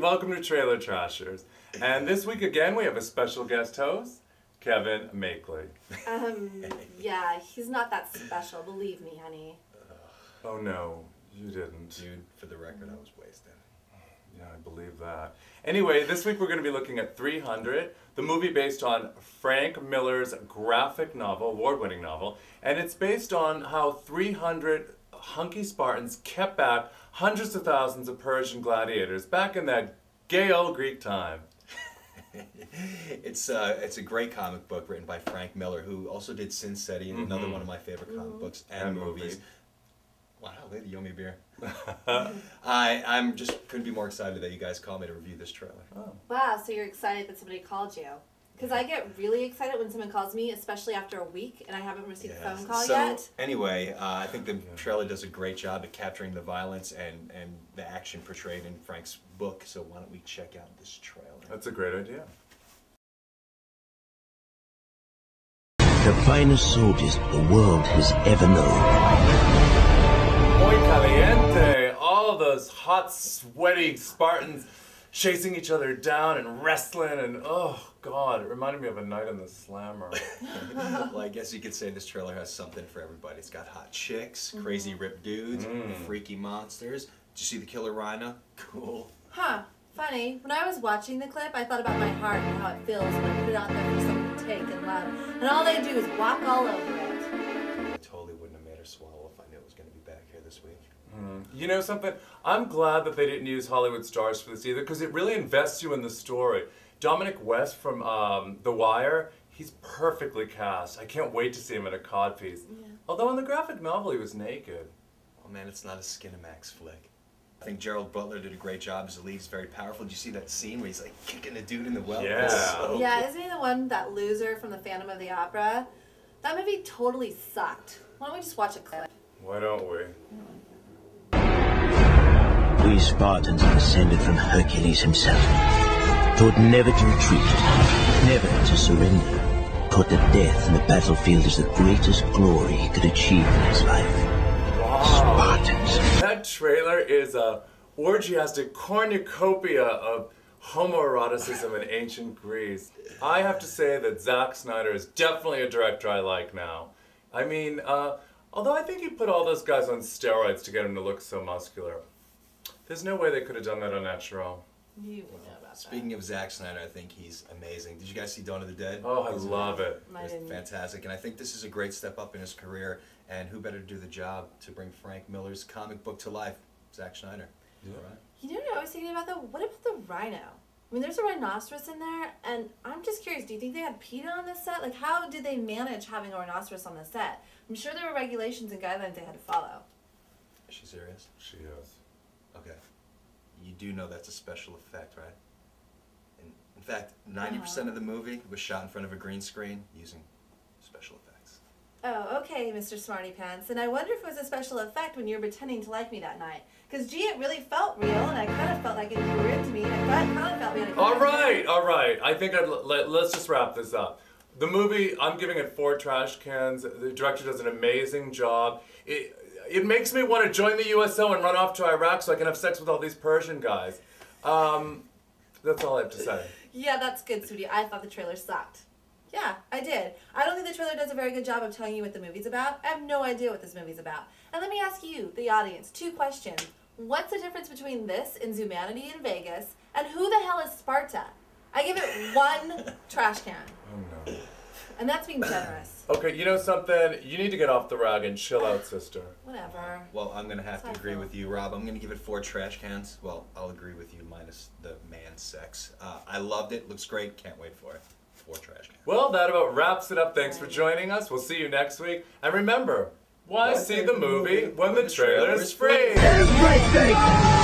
welcome to Trailer Trashers. And this week again we have a special guest host, Kevin Makeley. Yeah, he's not that special, believe me, honey. Oh no, you didn't. Dude, for the record, I was wasted. Yeah, I believe that. Anyway, this week we're going to be looking at 300, the movie based on Frank Miller's graphic novel, award-winning novel, and it's based on how 300 hunky Spartans kept back hundreds of thousands of Persian gladiators back in that gay old Greek time. It's a great comic book written by Frank Miller, who also did Sin City, and another one of my favorite comic books and movies. Wow, look at the yummy beer. I'm just couldn't be more excited that you guys called me to review this trailer. Oh. Wow, so you're excited that somebody called you. Because I get really excited when someone calls me, especially after a week, and I haven't received a phone call yet. Anyway, I think the trailer does a great job at capturing the violence and the action portrayed in Frank's book, so why don't we check out this trailer? That's a great idea. The finest soldiers the world has ever known. Muy caliente! All those hot, sweaty Spartans chasing each other down and wrestling and oh god, it reminded me of a night in the slammer. Well, I guess you could say this trailer has something for everybody. It's got hot chicks, crazy ripped dudes, freaky monsters. Did you see the killer rhino? Cool. Huh, funny. When I was watching the clip, I thought about my heart and how it feels when I put it out there for someone to take and love. And all they do is walk all over it. I totally wouldn't have made her swallow if I knew it was going to be back here this week. You know something? I'm glad that they didn't use Hollywood stars for this either, because it really invests you in the story. Dominic West from The Wire, he's perfectly cast. I can't wait to see him in a codpiece. Yeah. Although in the graphic novel he was naked. Oh man, it's not a Skinamax flick. I think Gerald Butler did a great job as the lead. He's very powerful. Did you see that scene where he's like kicking a dude in the well? Yeah. So yeah, cool. isn't he the one, that loser from the Phantom of the Opera? That movie totally sucked. Why don't we just watch a clip? Why don't we? We Spartans descended from Hercules himself, taught never to retreat, never to surrender, taught that death in the battlefield is the greatest glory he could achieve in his life. Wow. Spartans. That trailer is a orgiastic cornucopia of homoeroticism in ancient Greece. I have to say that Zack Snyder is definitely a director I like now. I mean, although I think he put all those guys on steroids to get him to look so muscular. There's no way they could have done that on natural. You would know about Speaking of Zack Snyder, I think he's amazing. Did you guys see Dawn of the Dead? Oh, I love it. It's fantastic, and I think this is a great step up in his career, and who better to do the job to bring Frank Miller's comic book to life? Zack Snyder. Yeah. Right. You know what I was thinking about though? What about the rhino? I mean, there's a rhinoceros in there, and I'm just curious, do you think they had PETA on this set? Like, how did they manage having a rhinoceros on the set? I'm sure there were regulations and guidelines they had to follow. Is she serious? She is. Okay. You do know that's a special effect, right? In fact, 90% of the movie was shot in front of a green screen using special effects. Oh, okay, Mr. Smarty Pants. And I wonder if it was a special effect when you were pretending to like me that night. Because, gee, it really felt real, and I kind of felt like you were into me, and I kind of felt me. All right. I think let's just wrap this up. The movie, I'm giving it 4 trash cans. The director does an amazing job. It makes me want to join the USO and run off to Iraq so I can have sex with all these Persian guys. That's all I have to say. Yeah, that's good, sweetie. I thought the trailer sucked. Yeah, I did. I don't think the trailer does a very good job of telling you what the movie's about. I have no idea what this movie's about. And let me ask you, the audience, 2 questions. What's the difference between this and Zumanity in Vegas? And who the hell is Sparta? I give it 1 trash can. Oh no. And that's being generous. Okay, you know something? You need to get off the rag and chill out, sister. Whatever. Well, I'm going to have to agree with you, Rob. I'm going to give it 4 trash cans. Well, I'll agree with you minus the man sex. I loved it. Looks great. Can't wait for it. 4 trash cans. Well, that about wraps it up. Thanks for joining us. We'll see you next week. And remember, why see the movie when the trailer's free? That is my thing.